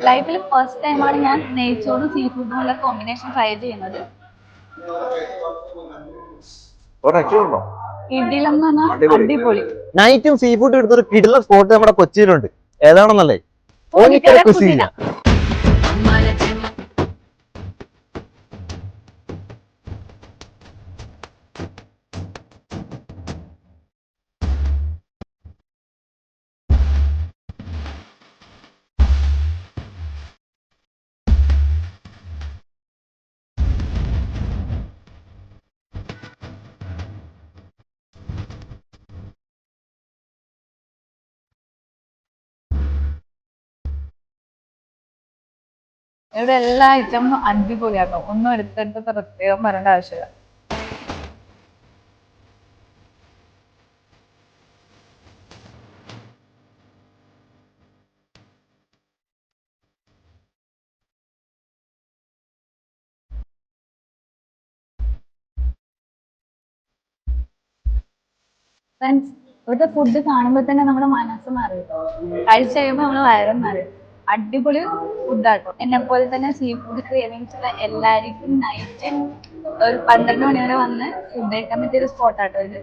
ലൈഫിൽ ഫസ്റ്റ് ടൈമാണ് ഞാൻ നെയ്ച്ചോറും സീ ഫുഡും ഉള്ള കോമ്പിനേഷൻ ട്രൈ ചെയ്യുന്നത്. കിടിലം എന്ന് പറഞ്ഞാൽ അടിപൊളി. നൈറ്റും സീ ഫുഡ് എടുത്തൊരു കിടിലം സ്പോട്ട് നമ്മുടെ കൊച്ചിയിലുണ്ട്. ഏതാണെന്നല്ലേ? പൂഞ്ഞിക്കര കുസീന. ഇവിടെ എല്ലാ ഐറ്റംസും അടിപൊളിയാട്ടോ. ഒന്നും എടുത്തെടുത്ത് പ്രത്യേകം പറയേണ്ട ആവശ്യമില്ല. ഫ്രണ്ട്സ്, ഇവിടുത്തെ ഫുഡ് കാണുമ്പോൾ തന്നെ നമ്മുടെ മനസ്സ് മാറും. കഴിച്ചു കഴിയുമ്പോൾ നമ്മുടെ വയറും മാറും. അടിപൊളി ഫുഡാട്ടോ. എന്നെ പോലെ തന്നെ സീ ഫുഡ് ക്രേവിങ്സ് ഉള്ള എല്ലാവർക്കും നൈറ്റ് ഒരു 12 മണി വരെ വന്ന് ഫുഡ് കഴിക്കാൻ പറ്റിയൊരു സ്പോട്ടാട്ടോ ഇത്.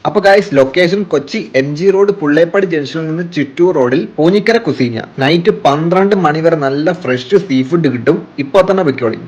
അപ്പൊ guys, location Kochi MG road Pullepady ജംഗ്ഷനിൽ നിന്ന് ചിറ്റൂർ റോഡിൽ പൂഞ്ഞിക്കര കുസീന. നൈറ്റ് 12 മണി വരെ നല്ല ഫ്രഷ് സീ ഫുഡ് കിട്ടും. ഇപ്പൊ തന്നെ പൊയ്ക്കോളി.